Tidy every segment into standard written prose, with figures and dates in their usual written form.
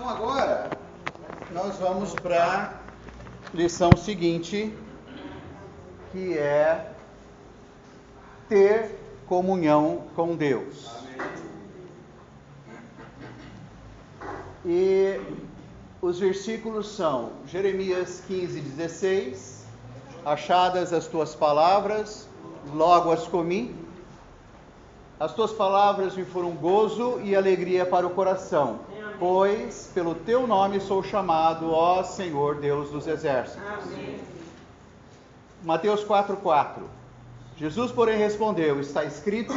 Então agora nós vamos para a lição seguinte, que é ter comunhão com Deus. E os versículos são Jeremias 15:16, achadas as tuas palavras, logo as comi. As tuas palavras me foram gozo e alegria para o coração, pois pelo teu nome sou chamado, ó Senhor Deus dos exércitos. Amém. Mateus 4:4. Jesus, porém, respondeu: está escrito,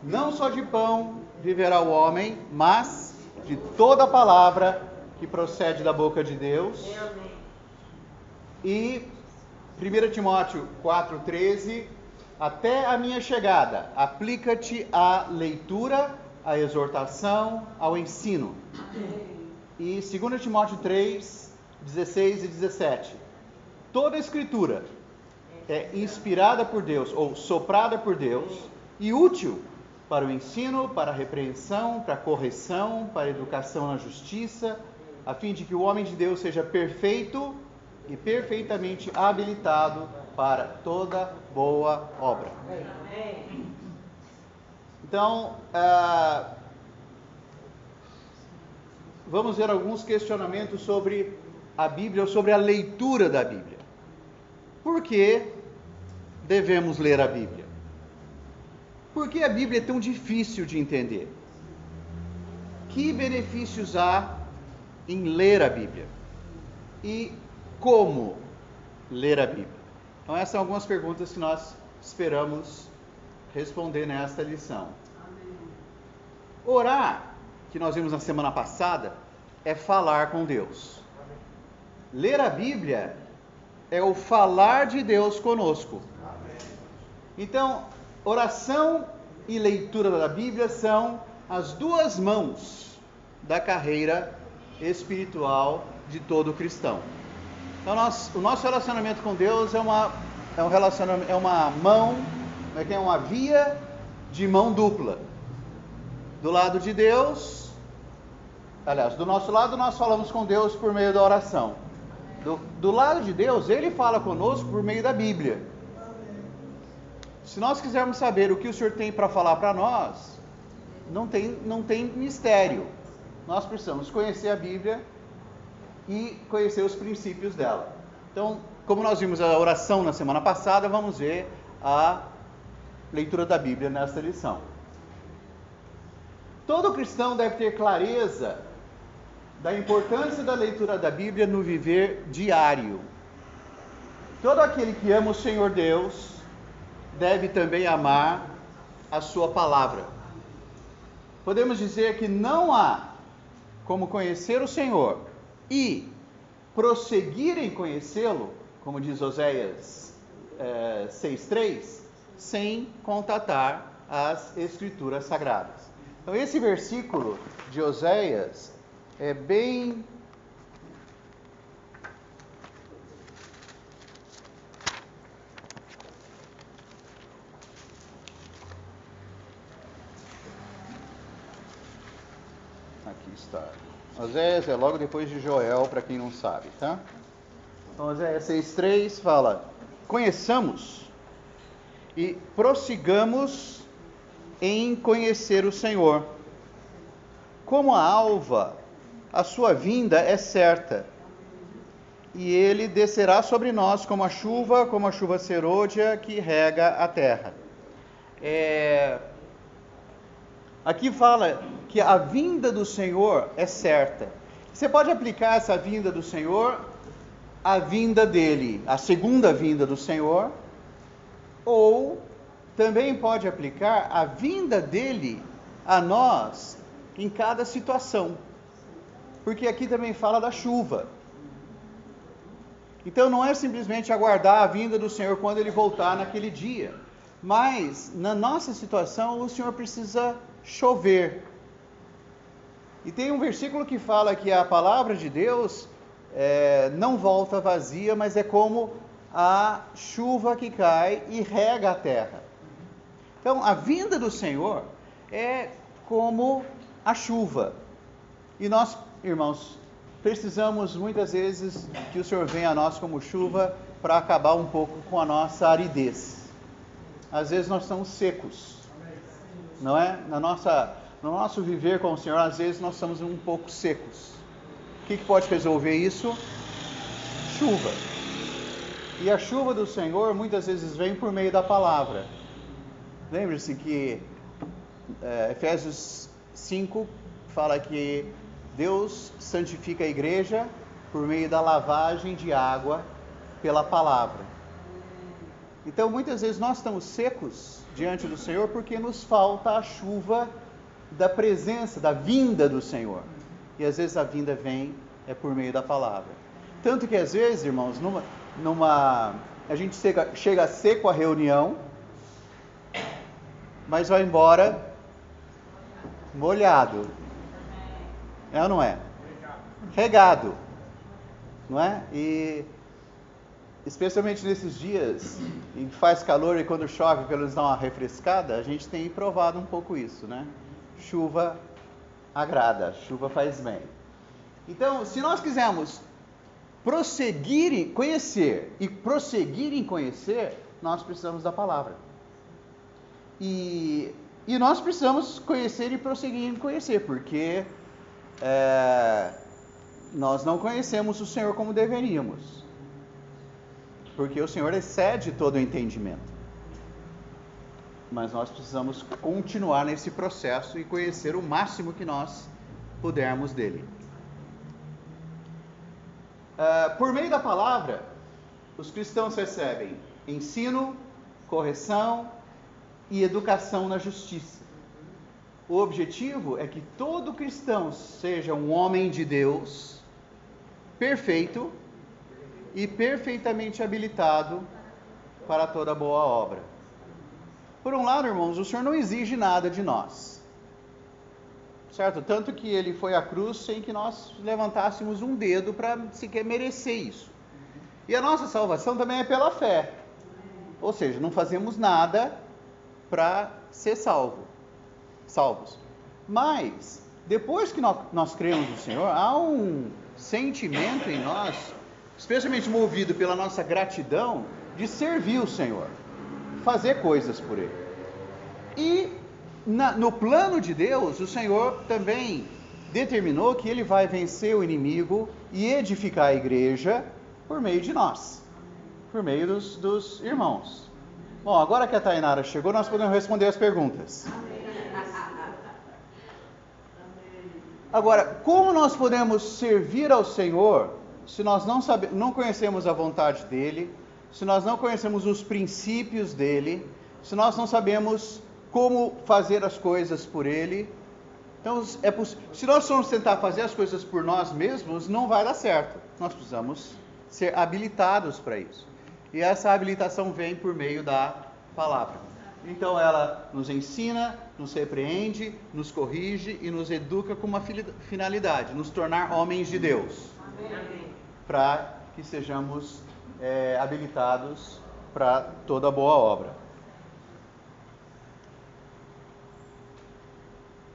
não só de pão viverá o homem, mas de toda palavra que procede da boca de Deus. Amém. E 1 Timóteo 4:13, até a minha chegada, aplica-te à leitura, à exortação, ao ensino. E 2 Timóteo 3:16 e 17, toda a escritura é inspirada por Deus, ou soprada por Deus, e útil para o ensino, para a repreensão, para a correção, para a educação na justiça, a fim de que o homem de Deus seja perfeito e perfeitamente habilitado para toda boa obra. Então, vamos ver alguns questionamentos sobre a Bíblia, ou sobre a leitura da Bíblia. Por que devemos ler a Bíblia? Por que a Bíblia é tão difícil de entender? Que benefícios há em ler a Bíblia? E como ler a Bíblia? Então essas são algumas perguntas que nós esperamos responder nesta lição. Orar, que nós vimos na semana passada, é falar com Deus. Ler a Bíblia é o falar de Deus conosco. Então, oração e leitura da Bíblia são as duas mãos da carreira espiritual de todo cristão. Então, o nosso relacionamento com Deus é uma via de mão dupla. Do lado de Deus, aliás, do nosso lado nós falamos com Deus por meio da oração. Do lado de Deus, Ele fala conosco por meio da Bíblia. Se nós quisermos saber o que o Senhor tem para falar para nós, não tem mistério. Nós precisamos conhecer a Bíblia e conhecer os princípios dela. Então, como nós vimos a oração na semana passada, vamos ver a leitura da Bíblia nesta lição. Todo cristão deve ter clareza da importância da leitura da Bíblia no viver diário. Todo aquele que ama o Senhor Deus deve também amar a sua palavra. Podemos dizer que não há como conhecer o Senhor e prosseguir em conhecê-lo, como diz Oséias 6:3, sem contatar as Escrituras Sagradas. Então esse versículo de Oséias é bem aqui está. Oséias é logo depois de Joel, para quem não sabe, tá? Então Oséias 6:3 fala: conheçamos e prossigamos em conhecer o Senhor. Como a alva, a sua vinda é certa, e ele descerá sobre nós como a chuva serôdia que rega a terra. Aqui fala que a vinda do Senhor é certa. Você pode aplicar essa vinda do Senhor à vinda dele, a segunda vinda do Senhor, ou também pode aplicar a vinda dele a nós em cada situação. Porque aqui também fala da chuva. Então não é simplesmente aguardar a vinda do Senhor quando Ele voltar naquele dia. Mas na nossa situação o Senhor precisa chover. E tem um versículo que fala que a palavra de Deus não volta vazia, mas é como a chuva que cai e rega a terra. Então a vinda do Senhor é como a chuva. E nós, irmãos, precisamos muitas vezes que o Senhor venha a nós como chuva para acabar um pouco com a nossa aridez. Às vezes nós estamos secos, não é? No nosso viver com o Senhor, às vezes nós estamos um pouco secos. O que pode resolver isso? Chuva. E a chuva do Senhor muitas vezes vem por meio da palavra. Lembre-se que Efésios 5 fala que Deus santifica a igreja por meio da lavagem de água pela palavra. Então muitas vezes nós estamos secos diante do Senhor porque nos falta a chuva da presença, da vinda do Senhor. E às vezes a vinda vem por meio da palavra. Tanto que às vezes, irmãos, a gente chega seco à reunião, mas vai embora molhado. É ou não é? Regado. Não é? E especialmente nesses dias em que faz calor e quando chove, pelo menos dá uma refrescada, a gente tem provado um pouco isso, né? Chuva agrada, chuva faz bem. Então, se nós quisermos prosseguir em conhecer e prosseguir em conhecer, nós precisamos da palavra. E nós precisamos conhecer e prosseguir em conhecer, porque nós não conhecemos o Senhor como deveríamos. Porque o Senhor excede todo o entendimento. Mas nós precisamos continuar nesse processo e conhecer o máximo que nós pudermos dele. Por meio da palavra, os cristãos recebem ensino, correção e educação na justiça. O objetivo é que todo cristão seja um homem de Deus, perfeito e perfeitamente habilitado para toda boa obra. Por um lado, irmãos, o Senhor não exige nada de nós, certo? Tanto que ele foi à cruz sem que nós levantássemos um dedo para sequer merecer isso. E a nossa salvação também é pela fé, ou seja, não fazemos nada para ser salvos. Mas, depois que nós cremos no Senhor, há um sentimento em nós, especialmente movido pela nossa gratidão, de servir o Senhor, fazer coisas por Ele. E no plano de Deus, o Senhor também determinou que Ele vai vencer o inimigo e edificar a igreja por meio de nós, por meio dos irmãos. Bom, agora que a Tainara chegou, nós podemos responder as perguntas. Agora, como nós podemos servir ao Senhor se nós não conhecemos a vontade dEle, se nós não conhecemos os princípios dEle, se nós não sabemos como fazer as coisas por Ele? Então, se nós formos tentar fazer as coisas por nós mesmos, não vai dar certo. Nós precisamos ser habilitados para isso. E essa habilitação vem por meio da palavra. Então ela nos ensina, nos repreende, nos corrige e nos educa com uma finalidade, nos tornar homens de Deus. Para que sejamos habilitados para toda boa obra.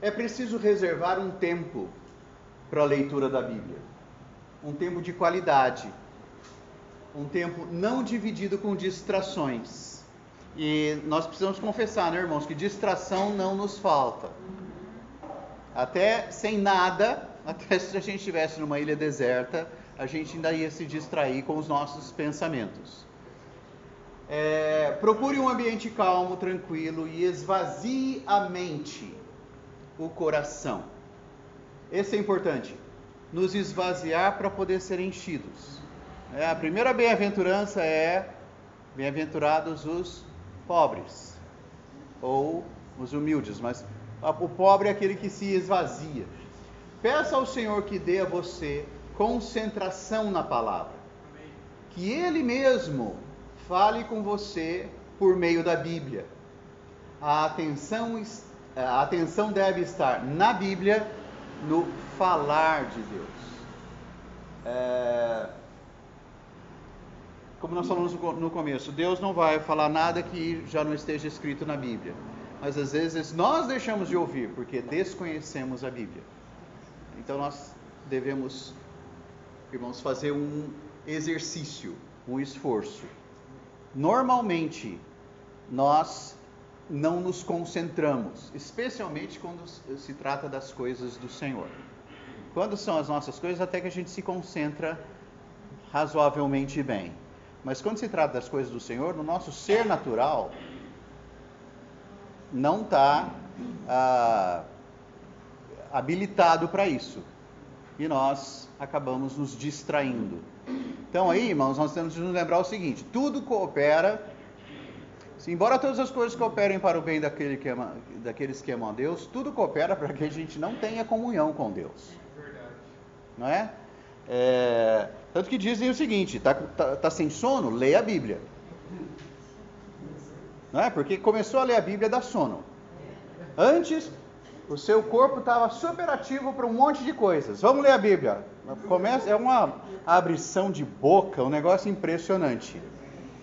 É preciso reservar um tempo para a leitura da Bíblia. Um tempo de qualidade. Um tempo não dividido com distrações. E nós precisamos confessar, né, irmãos, que distração não nos falta. Até sem nada, até se a gente estivesse numa ilha deserta, a gente ainda ia se distrair com os nossos pensamentos. Procure um ambiente calmo, tranquilo e esvazie a mente, o coração. Esse é importante, nos esvaziar para poder ser enchidos. A primeira bem-aventurança é: bem-aventurados os pobres, ou os humildes, mas o pobre é aquele que se esvazia. Peça ao Senhor que dê a você concentração na palavra, que Ele mesmo fale com você por meio da Bíblia. A atenção deve estar na Bíblia, no falar de Deus. Como nós falamos no começo, Deus não vai falar nada que já não esteja escrito na Bíblia. Mas às vezes nós deixamos de ouvir porque desconhecemos a Bíblia. Então nós devemos, irmãos, fazer um exercício, um esforço. Normalmente, nós não nos concentramos, especialmente quando se trata das coisas do Senhor. Quando são as nossas coisas, até que a gente se concentra razoavelmente bem. Mas quando se trata das coisas do Senhor, no nosso ser natural, não está habilitado para isso. E nós acabamos nos distraindo. Então aí, irmãos, nós temos que nos lembrar o seguinte: tudo coopera, embora todas as coisas cooperem para o bem daqueles que amam a Deus, tudo coopera para que a gente não tenha comunhão com Deus. Não é? Tanto que dizem o seguinte: tá sem sono? Leia a Bíblia. Não é? Porque começou a ler a Bíblia dá sono. Antes, o seu corpo estava super ativo para um monte de coisas. Vamos ler a Bíblia. É uma abrição de boca, um negócio impressionante.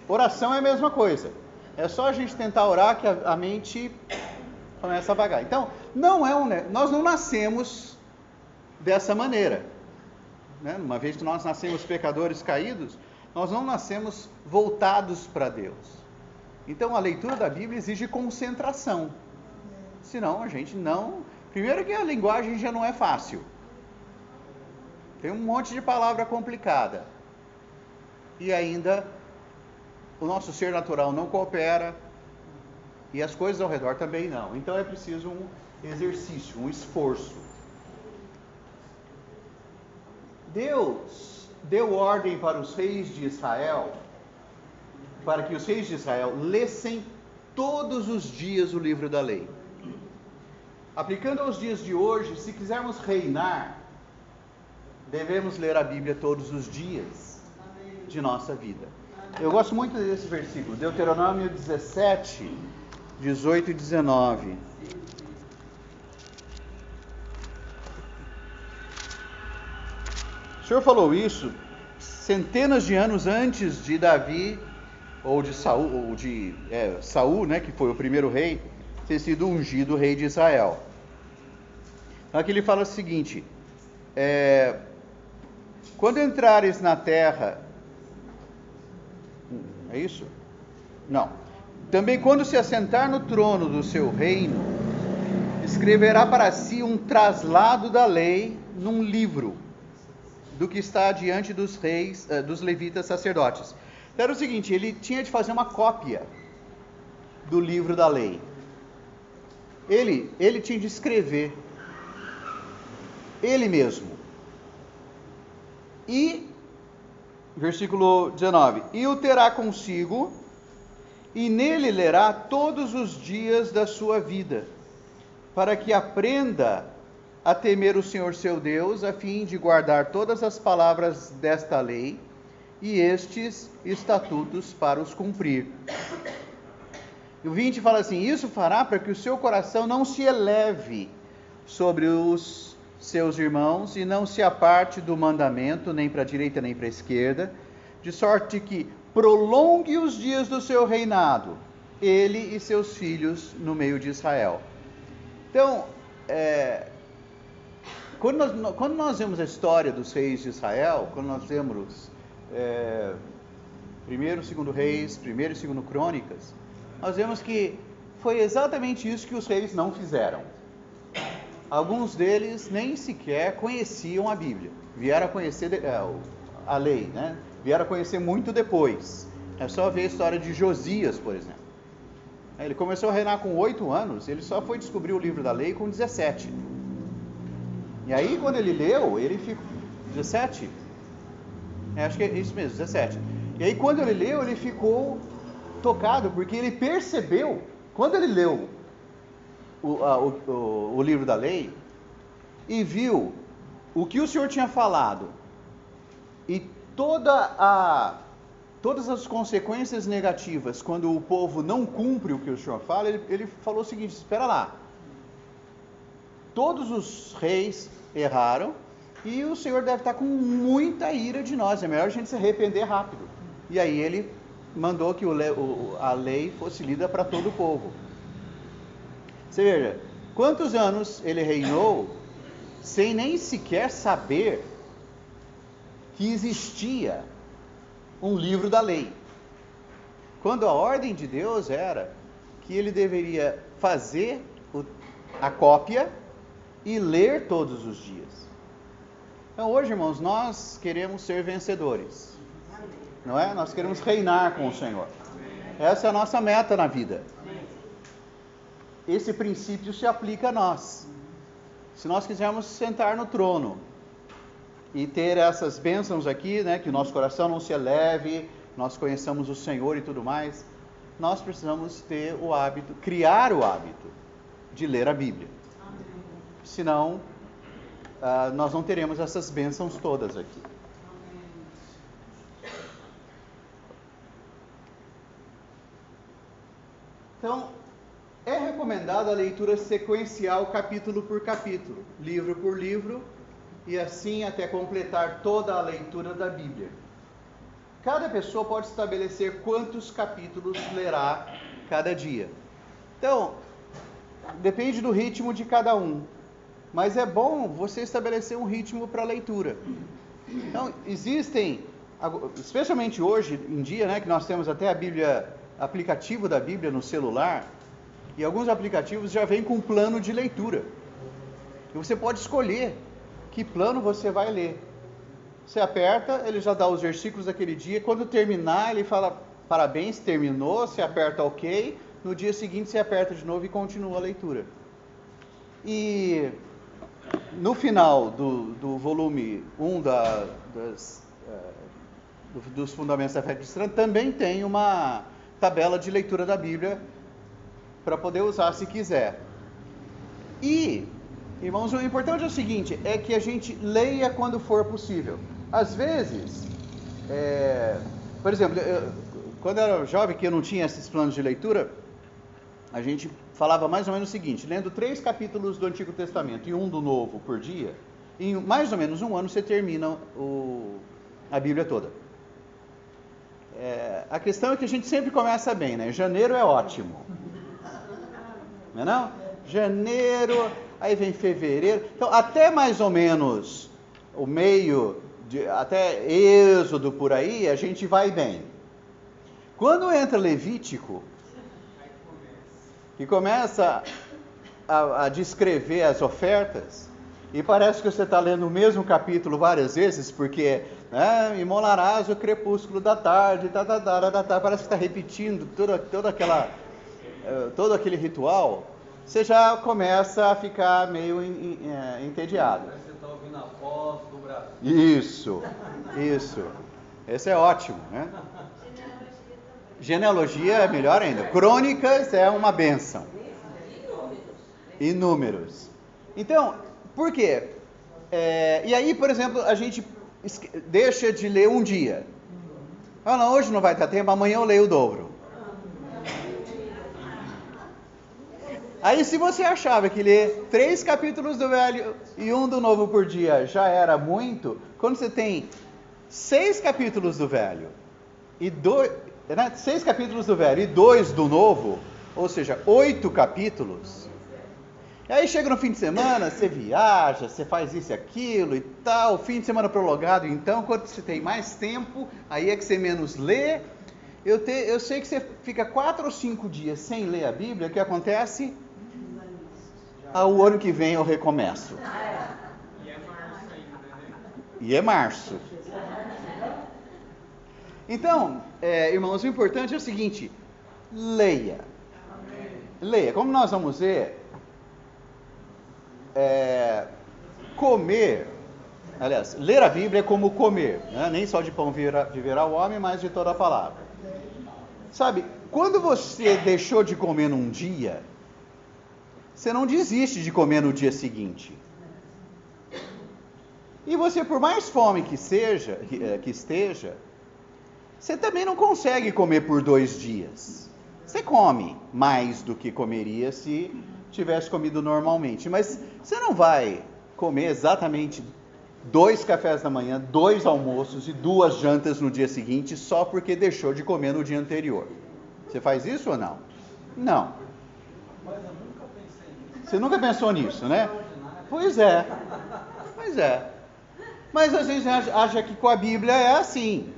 Oração é a mesma coisa. É só a gente tentar orar que a mente começa a vagar. Então, nós não nascemos dessa maneira. Né? Uma vez que nós nascemos pecadores caídos, nós não nascemos voltados para Deus. Então, a leitura da Bíblia exige concentração. Senão, a gente não... Primeiro que a linguagem já não é fácil. Tem um monte de palavra complicada. E ainda, o nosso ser natural não coopera. E as coisas ao redor também não. Então, é preciso um exercício, um esforço. Deus deu ordem para os reis de Israel, para que os reis de Israel lessem todos os dias o livro da lei. Aplicando aos dias de hoje, se quisermos reinar, devemos ler a Bíblia todos os dias de nossa vida. Eu gosto muito desse versículo, Deuteronômio 17, 18 e 19. O Senhor falou isso centenas de anos antes de Davi, ou de Saul, né, que foi o primeiro rei, ter sido ungido rei de Israel. Então aqui ele fala o seguinte: quando entrares na terra, é isso? Não. Também quando se assentar no trono do seu reino, escreverá para si um traslado da lei num livro, do que está diante dos reis, dos levitas sacerdotes. Então era o seguinte: ele tinha de fazer uma cópia do livro da lei. Ele tinha de escrever, ele mesmo. E, versículo 19: e o terá consigo, e nele lerá todos os dias da sua vida, para que aprenda a temer o Senhor seu Deus, a fim de guardar todas as palavras desta lei e estes estatutos para os cumprir. E o 20 fala assim: isso fará para que o seu coração não se eleve sobre os seus irmãos e não se aparte do mandamento, nem para a direita nem para a esquerda, de sorte que prolongue os dias do seu reinado, ele e seus filhos no meio de Israel. Então, quando nós vemos a história dos reis de Israel, quando nós vemos primeiro e segundo reis, primeiro e segundo crônicas, nós vemos que foi exatamente isso que os reis não fizeram. Alguns deles nem sequer conheciam a Bíblia, vieram a conhecer a lei, né? Vieram a conhecer muito depois. É só ver a história de Josias, por exemplo. Ele começou a reinar com 8 anos, ele só foi descobrir o livro da lei com 17. E aí, quando ele leu, ele ficou... 17? Acho que é isso mesmo, 17. E aí, quando ele leu, ele ficou tocado, porque ele percebeu, quando ele leu o livro da lei, e viu o que o Senhor tinha falado, e todas as consequências negativas, quando o povo não cumpre o que o Senhor fala, ele falou o seguinte: espera lá, todos os reis erraram, e o Senhor deve estar com muita ira de nós, é melhor a gente se arrepender rápido. E aí ele mandou que a lei fosse lida para todo o povo. Você veja, quantos anos ele reinou sem nem sequer saber que existia um livro da lei. Quando a ordem de Deus era que ele deveria fazer a cópia e ler todos os dias. Então hoje, irmãos, nós queremos ser vencedores, não é? Nós queremos reinar com o Senhor. Essa é a nossa meta na vida. Esse princípio se aplica a nós. Se nós quisermos sentar no trono e ter essas bênçãos aqui, né, que o nosso coração não se eleve, nós conheçamos o Senhor e tudo mais, nós precisamos ter o hábito, criar o hábito de ler a Bíblia. Senão, nós não teremos essas bênçãos todas aqui. Então, é recomendada a leitura sequencial, capítulo por capítulo, livro por livro, e assim até completar toda a leitura da Bíblia. Cada pessoa pode estabelecer quantos capítulos lerá cada dia. Então, depende do ritmo de cada um, mas é bom você estabelecer um ritmo para a leitura. Então, existem, especialmente hoje em dia, né, que nós temos até a Bíblia, aplicativo da Bíblia no celular, e alguns aplicativos já vêm com plano de leitura. E você pode escolher que plano você vai ler. Você aperta, ele já dá os versículos daquele dia. Quando terminar, ele fala, parabéns, terminou. Você aperta OK. No dia seguinte, você aperta de novo e continua a leitura. E no final do volume 1 dos Fundamentos da Fé Cristã, também tem uma tabela de leitura da Bíblia para poder usar se quiser. E, irmãos, o importante é o seguinte, é que a gente leia quando for possível. Às vezes, por exemplo, quando eu era jovem, que eu não tinha esses planos de leitura, a gente falava mais ou menos o seguinte, lendo 3 capítulos do Antigo Testamento e 1 do Novo por dia, em mais ou menos um ano você termina a Bíblia toda. A questão é que a gente sempre começa bem, né? Janeiro é ótimo. Não é não? Janeiro, aí vem fevereiro. Então, até mais ou menos o meio, até Êxodo por aí, a gente vai bem. Quando entra Levítico, que começa a descrever as ofertas, e parece que você está lendo o mesmo capítulo várias vezes, porque imolarás o crepúsculo da tarde, parece que está repetindo todo aquele ritual, você já começa a ficar meio entediado. Você está ouvindo a voz do Brasil. Isso. Esse é ótimo, né? Genealogia é melhor ainda. Crônicas é uma bênção. E números. Então, por quê? E aí, por exemplo, a gente deixa de ler um dia. Não, hoje não vai dar tempo, amanhã eu leio o dobro. Aí, se você achava que ler 3 capítulos do Velho e 1 do Novo por dia já era muito, quando você tem 6 capítulos do Velho e 6 capítulos do Velho e 2 do Novo, ou seja, 8 capítulos, e aí chega no fim de semana, você viaja, você faz isso e aquilo e tal, fim de semana prolongado, então, quando você tem mais tempo, aí é que você menos lê. Eu sei que você fica 4 ou 5 dias sem ler a Bíblia, o que acontece? O ano que vem eu recomeço. E é março. Então, irmãos, o importante é o seguinte, leia. Leia. Como nós vamos ver, comer, aliás, ler a Bíblia é como comer, né? Nem só de pão viverá o homem, mas de toda a palavra. Sabe, quando você deixou de comer num dia, você não desiste de comer no dia seguinte. E você, por mais fome que esteja, você também não consegue comer por 2 dias. Você come mais do que comeria se tivesse comido normalmente, mas você não vai comer exatamente 2 cafés da manhã, 2 almoços e 2 jantas no dia seguinte só porque deixou de comer no dia anterior. Você faz isso ou não? Não. Mas eu nunca pensei nisso. Você nunca pensou nisso, né? Pois é. Mas às vezes acha que com a Bíblia é assim.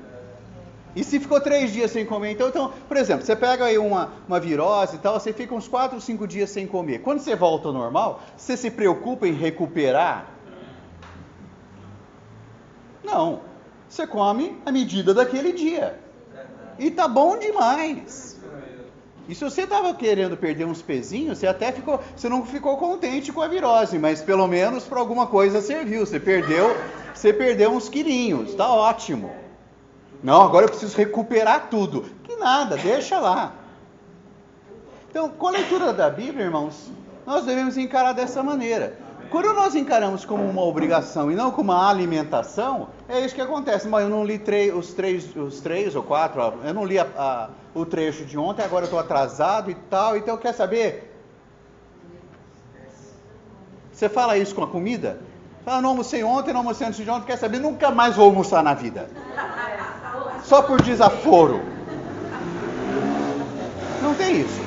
E se ficou 3 dias sem comer, então, por exemplo, você pega aí uma virose e tal, você fica uns 4 ou 5 dias sem comer. Quando você volta ao normal, você se preocupa em recuperar? Não. Você come à medida daquele dia. E tá bom demais. E se você estava querendo perder uns pezinhos, você não ficou contente com a virose, mas pelo menos para alguma coisa serviu. Você perdeu uns quilinhos, tá ótimo. Não, agora eu preciso recuperar tudo. Que nada, deixa lá. Então, com a leitura da Bíblia, irmãos, nós devemos encarar dessa maneira. Quando nós encaramos como uma obrigação e não como uma alimentação, é isso que acontece. Mas eu não li os três ou 4, eu não li o trecho de ontem, agora eu estou atrasado e tal. Então, quer saber? Você fala isso com a comida? Fala, não almocei ontem, não almocei antes de ontem, quer saber? Nunca mais vou almoçar na vida. Só por desaforo. Não tem isso.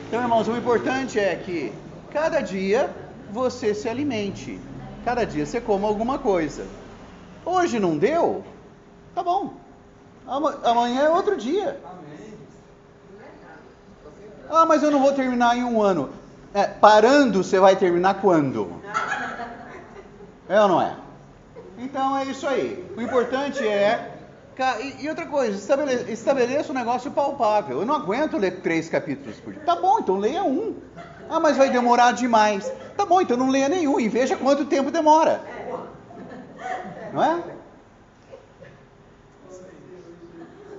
Então, irmãos, o importante é que cada dia você se alimente. Cada dia você coma alguma coisa. Hoje não deu? Tá bom. Amanhã é outro dia. Ah, mas eu não vou terminar em 1 ano. Parando, você vai terminar quando? É ou não é? Então é isso aí. O importante é... E outra coisa, estabeleça um negócio palpável. Eu não aguento ler 3 capítulos por dia. Tá bom, então leia 1. Ah, mas vai demorar demais. Tá bom, então não leia nenhum e veja quanto tempo demora. Não é?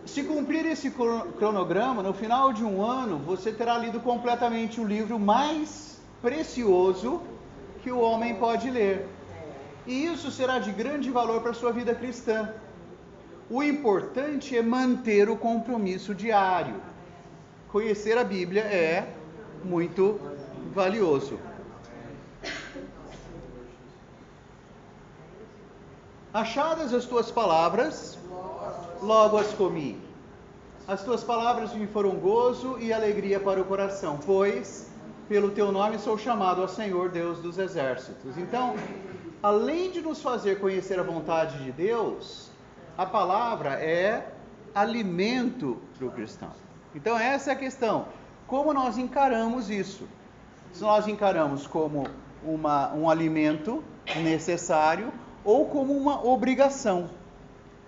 Se cumprir esse cronograma, no final de 1 ano, você terá lido completamente o livro mais precioso que o homem pode ler. E isso será de grande valor para a sua vida cristã. O importante é manter o compromisso diário. Conhecer a Bíblia é muito valioso. Achadas as tuas palavras, logo as comi. As tuas palavras me foram gozo e alegria para o coração, pois pelo teu nome sou chamado ao Senhor Deus dos exércitos. Então, além de nos fazer conhecer a vontade de Deus, a palavra é alimento para o cristão. Então essa é a questão. Como nós encaramos isso? Se nós encaramos como um alimento necessário ou como uma obrigação.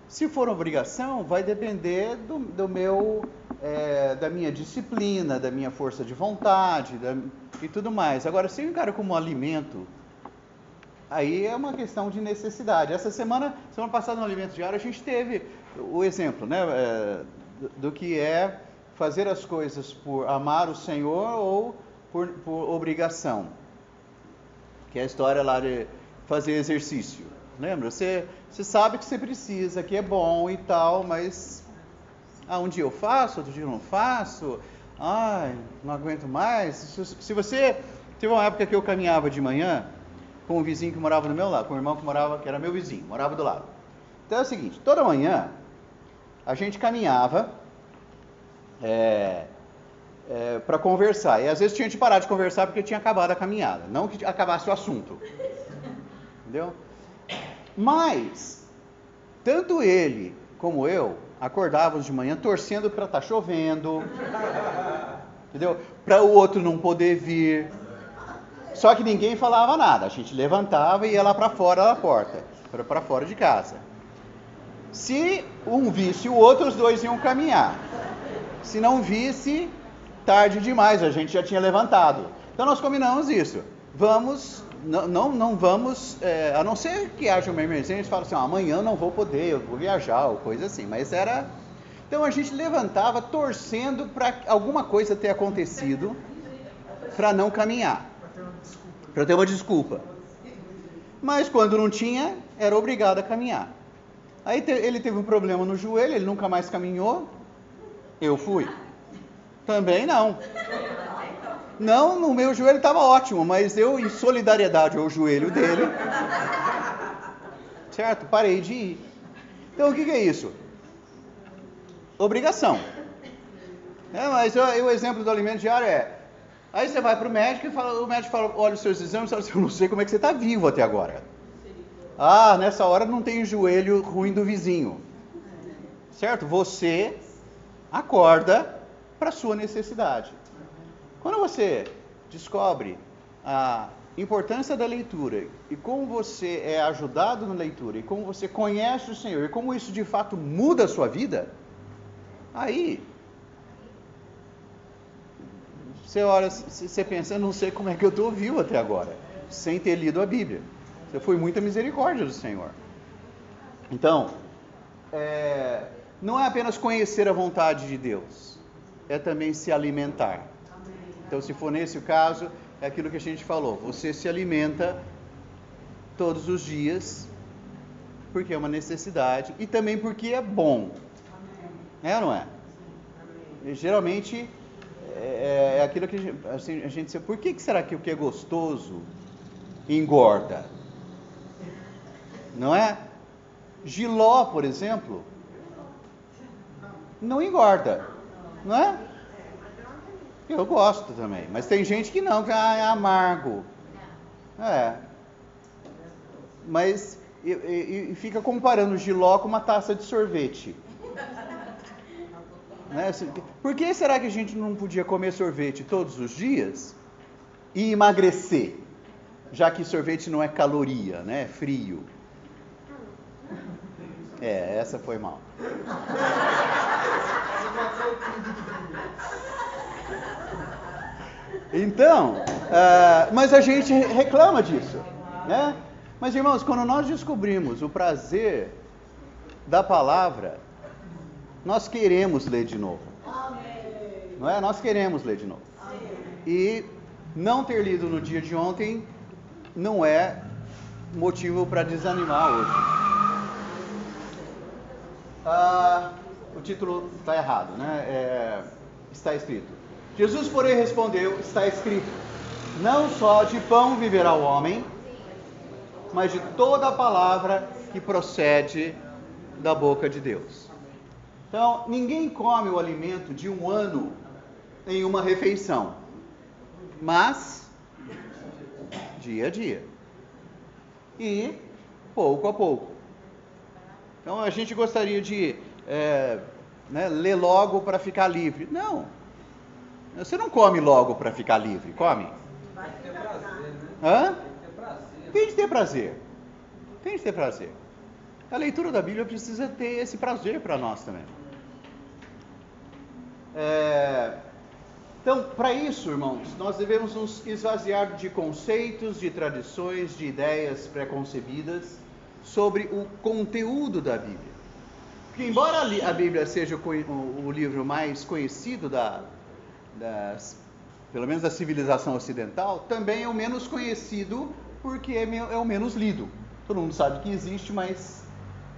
Se for obrigação, vai depender da minha disciplina, da minha força de vontade e tudo mais. Agora, se eu encaro como alimento, aí é uma questão de necessidade. Semana passada no Alimento Diário, a gente teve o exemplo, né, do que é fazer as coisas por amar o Senhor ou por obrigação. Que é a história lá de fazer exercício. Lembra? Você sabe que você precisa, que é bom e tal, mas um dia eu faço, outro dia eu não faço. Ai, não aguento mais. Se você... Teve uma época que eu caminhava de manhã com um vizinho que morava do meu lado, com um irmão que era meu vizinho, morava do lado. Então é o seguinte, toda manhã a gente caminhava para conversar, e às vezes tinha que parar de conversar porque tinha acabado a caminhada, não que acabasse o assunto, entendeu? Mas, tanto ele como eu acordávamos de manhã torcendo para estar chovendo, entendeu? Para o outro não poder vir. Só que ninguém falava nada, a gente levantava e ia lá para fora da porta, para fora de casa. Se um visse o outro, os dois iam caminhar. Se não visse, tarde demais, a gente já tinha levantado. Então nós combinamos isso. Não vamos, a não ser que haja uma emergência, a gente fala assim, amanhã não vou poder, eu vou viajar, ou coisa assim. Mas era... Então a gente levantava torcendo para alguma coisa ter acontecido para não caminhar. Para ter uma desculpa. Mas quando não tinha, era obrigado a caminhar. Aí ele teve um problema no joelho, ele nunca mais caminhou. Eu fui. Também não. Não, no meu joelho estava ótimo, mas eu, em solidariedade ao joelho dele, certo? Parei de ir. Então o que é isso? Obrigação. Mas o exemplo do Alimento Diário é... Aí você vai para o médico e o médico fala, olha os seus exames, fala assim, eu não sei como é que você está vivo até agora. Ah, nessa hora não tem o joelho ruim do vizinho. Certo? Você acorda para a sua necessidade. Quando você descobre a importância da leitura e como você é ajudado na leitura e como você conhece o Senhor e como isso de fato muda a sua vida, aí você olha, você pensa, eu não sei como é que eu estou vivo até agora, sem ter lido a Bíblia. Você foi muita misericórdia do Senhor. Então, não é apenas conhecer a vontade de Deus, é também se alimentar. Então, se for nesse o caso, é aquilo que a gente falou, você se alimenta todos os dias, porque é uma necessidade, e também porque é bom. É ou não é? E, geralmente, é aquilo que assim, a gente... Por que será que o que é gostoso engorda? Não é? Jiló, por exemplo, não engorda, não é? Eu gosto também, mas tem gente que não, que é amargo. Mas e fica comparando o jiló com uma taça de sorvete. Né? Por que será que a gente não podia comer sorvete todos os dias e emagrecer? Já que sorvete não é caloria, né? É frio. Essa foi mal. Então, mas a gente reclama disso, né? Mas, irmãos, quando nós descobrimos o prazer da palavra, nós queremos ler de novo. Não é? Nós queremos ler de novo. E não ter lido no dia de ontem não é motivo para desanimar hoje. O título está errado, né? Está escrito. Jesus, porém, respondeu, está escrito, não só de pão viverá o homem, mas de toda a palavra que procede da boca de Deus. Então, ninguém come o alimento de um ano em uma refeição, mas dia a dia e pouco a pouco. Então, a gente gostaria de ler logo para ficar livre. Não, você não come logo para ficar livre, come? Tem que ter prazer, né? Hã? Tem que ter prazer. Tem de ter prazer. A leitura da Bíblia precisa ter esse prazer para nós também. Então, para isso, irmãos, nós devemos nos esvaziar de conceitos, de tradições, de ideias preconcebidas sobre o conteúdo da Bíblia. Porque, embora a Bíblia seja o livro mais conhecido pelo menos da civilização ocidental, também é o menos conhecido porque é o menos lido. Todo mundo sabe que existe, mas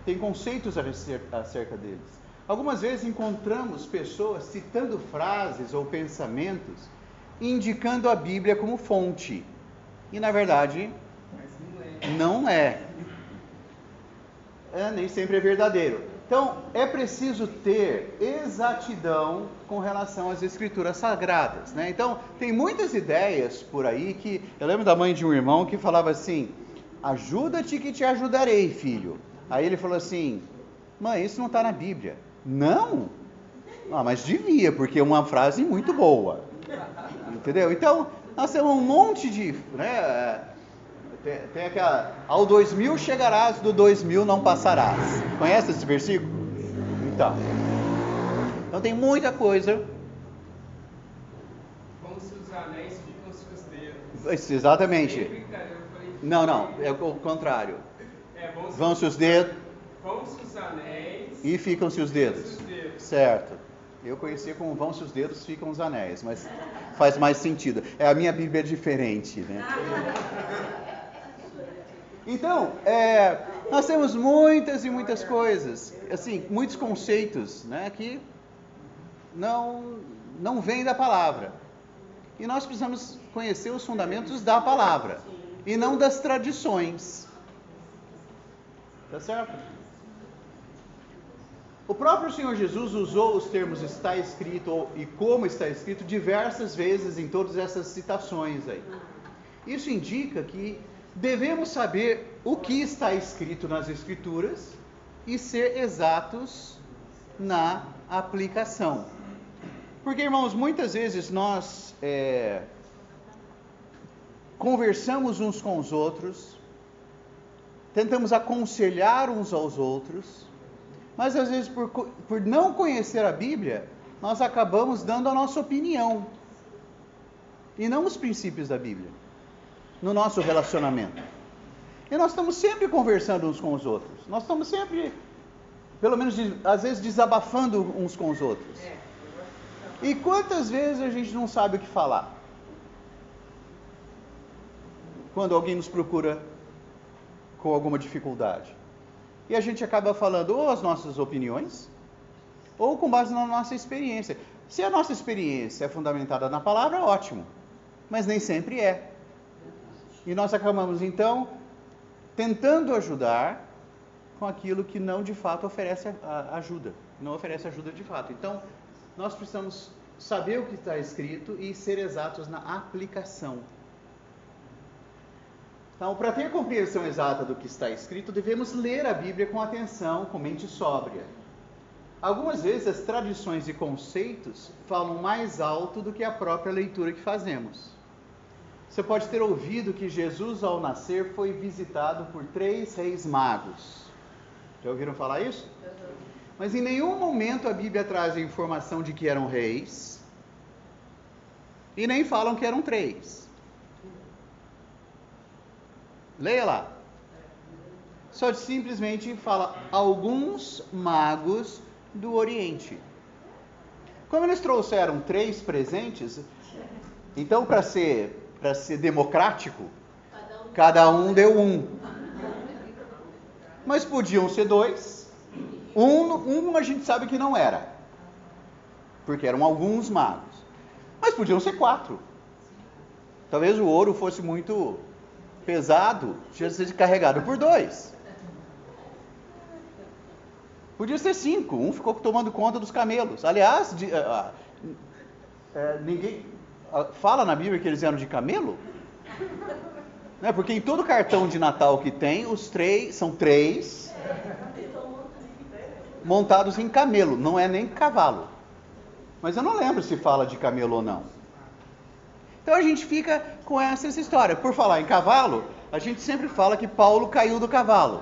tem conceitos acerca deles. Algumas vezes encontramos pessoas citando frases ou pensamentos, indicando a Bíblia como fonte. E, na verdade, não é. Nem sempre é verdadeiro. Então, é preciso ter exatidão com relação às escrituras sagradas, né? Então, tem muitas ideias por aí que... Eu lembro da mãe de um irmão que falava assim, ajuda-te que te ajudarei, filho. Aí ele falou assim, mãe, isso não está na Bíblia. Não? Mas devia, porque é uma frase muito boa. Entendeu? Então, nós temos um monte de... Tem aquela, ao 2000 chegarás, do 2000 não passarás. Conhece esse versículo? Então tem muita coisa. Como se os anéis ficam-se os dedos. Exatamente. Não, é o contrário. Vão-se os dedos. Vão-se os anéis. E ficam-se os dedos. Certo. Eu conhecia como vão-se os dedos, ficam os anéis, mas faz mais sentido. A minha Bíblia é diferente, né? Então, nós temos muitas e muitas coisas, assim, muitos conceitos, né, que não vêm da palavra. E nós precisamos conhecer os fundamentos da palavra, e não das tradições. Tá certo? O próprio Senhor Jesus usou os termos está escrito e como está escrito diversas vezes em todas essas citações aí. Isso indica que devemos saber o que está escrito nas Escrituras e ser exatos na aplicação. Porque, irmãos, muitas vezes nós conversamos uns com os outros, tentamos aconselhar uns aos outros, mas às vezes por não conhecer a Bíblia, nós acabamos dando a nossa opinião e não os princípios da Bíblia no nosso relacionamento. E nós estamos sempre conversando uns com os outros, nós estamos sempre, pelo menos às vezes, desabafando uns com os outros. E quantas vezes a gente não sabe o que falar? Quando alguém nos procura com alguma dificuldade. E a gente acaba falando ou as nossas opiniões, ou com base na nossa experiência. Se a nossa experiência é fundamentada na palavra, ótimo. Mas nem sempre é. E nós acabamos, então, tentando ajudar com aquilo que não de fato oferece ajuda. Não oferece ajuda de fato. Então, nós precisamos saber o que está escrito e ser exatos na aplicação. Então, para ter a compreensão exata do que está escrito, devemos ler a Bíblia com atenção, com mente sóbria. Algumas vezes as tradições e conceitos falam mais alto do que a própria leitura que fazemos. Você pode ter ouvido que Jesus, ao nascer, foi visitado por 3 reis magos. Já ouviram falar isso? Mas em nenhum momento a Bíblia traz a informação de que eram reis, e nem falam que eram 3. Leia lá. Só simplesmente fala alguns magos do Oriente. Como eles trouxeram 3 presentes, então para ser democrático, cada um deu um. Mas podiam ser 2. Um a gente sabe que não era, porque eram alguns magos. Mas podiam ser 4. Talvez o ouro fosse muito pesado, tinha sido carregado por 2. Podia ser 5, um ficou tomando conta dos camelos. Aliás, ninguém fala na Bíblia que eles eram de camelo? Né? Porque em todo cartão de Natal que tem, os 3 são 3 montados em camelo, não é nem cavalo. Mas eu não lembro se fala de camelo ou não. Então a gente fica com essa história. Por falar em cavalo, a gente sempre fala que Paulo caiu do cavalo.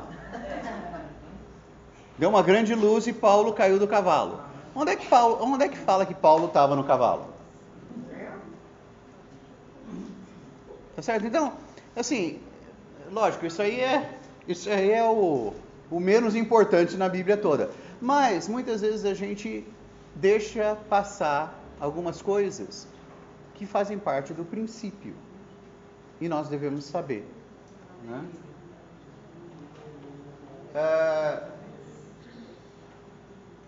Deu uma grande luz e Paulo caiu do cavalo. Onde é que fala que Paulo estava no cavalo? Tá certo? Então, assim, lógico, isso aí é o menos importante na Bíblia toda. Mas muitas vezes a gente deixa passar algumas coisas que fazem parte do princípio. E nós devemos saber. Né?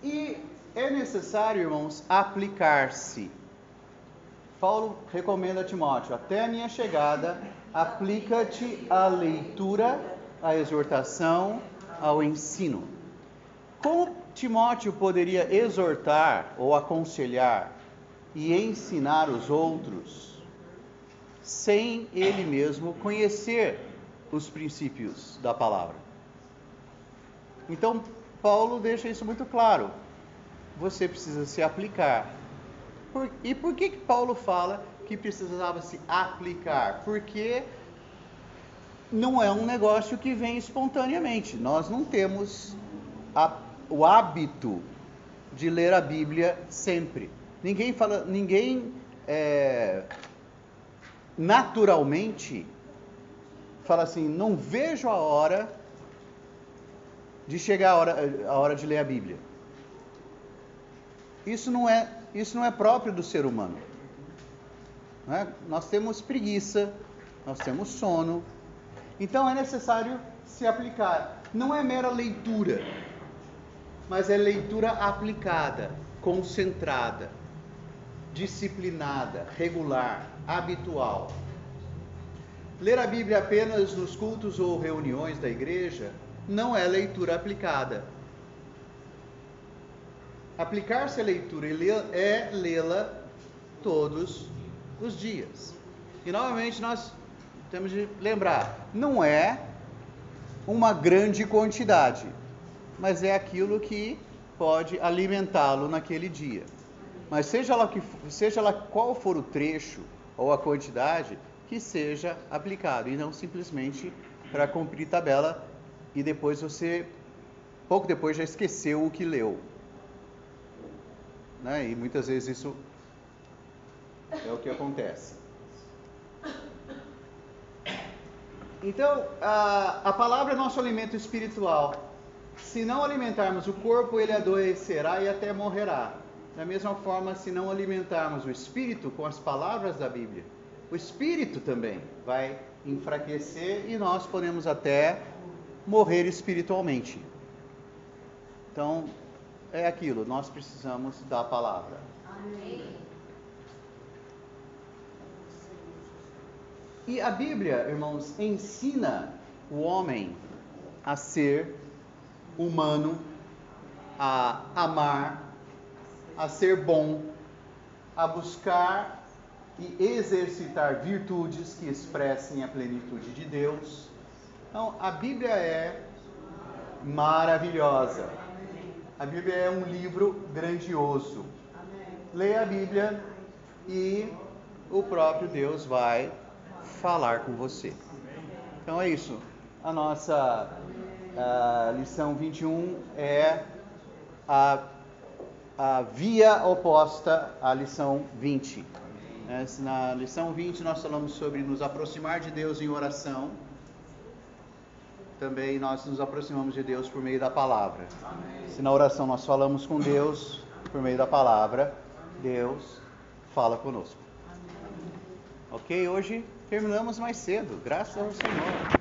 E é necessário, irmãos, aplicar-se. Paulo recomenda a Timóteo: até a minha chegada, aplica-te à leitura, à exortação, ao ensino. Como Timóteo poderia exortar ou aconselhar e ensinar os outros sem ele mesmo conhecer os princípios da palavra? Então, Paulo deixa isso muito claro. Você precisa se aplicar. E por que Paulo fala que precisava se aplicar? Porque não é um negócio que vem espontaneamente. Nós não temos o hábito de ler a Bíblia sempre. Ninguém naturalmente fala assim: não vejo a hora de chegar a hora de ler a Bíblia. Isso não é próprio do ser humano. Não é? Nós temos preguiça, nós temos sono. Então é necessário se aplicar. Não é mera leitura, mas é leitura aplicada, concentrada, disciplinada, regular, habitual. Ler a Bíblia apenas nos cultos ou reuniões da igreja não é leitura aplicada. Aplicar-se à leitura é lê-la todos os dias. E novamente nós temos de lembrar, não é uma grande quantidade, mas é aquilo que pode alimentá-lo naquele dia. Mas seja lá qual for o trecho ou a quantidade, que seja aplicado, e não simplesmente para cumprir tabela e depois você, pouco depois, já esqueceu o que leu. Né? E muitas vezes isso é o que acontece. Então, a palavra é nosso alimento espiritual. Se não alimentarmos o corpo, ele adoecerá e até morrerá. Da mesma forma, se não alimentarmos o espírito com as palavras da Bíblia, o espírito também vai enfraquecer e nós podemos até morrer espiritualmente. Então, é aquilo, nós precisamos da palavra. Amém. E a Bíblia, irmãos, ensina o homem a ser humano, a amar, a ser bom, a buscar e exercitar virtudes que expressem a plenitude de Deus. Então, a Bíblia é maravilhosa. A Bíblia é um livro grandioso. Leia a Bíblia e o próprio Deus vai falar com você. Então é isso. A nossa lição 21 é a via oposta à lição 20. Na lição 20 nós falamos sobre nos aproximar de Deus em oração. Também nós nos aproximamos de Deus por meio da palavra. Se na oração nós falamos com Deus por meio da palavra, Deus fala conosco. Ok? Hoje terminamos mais cedo, graças ao Senhor.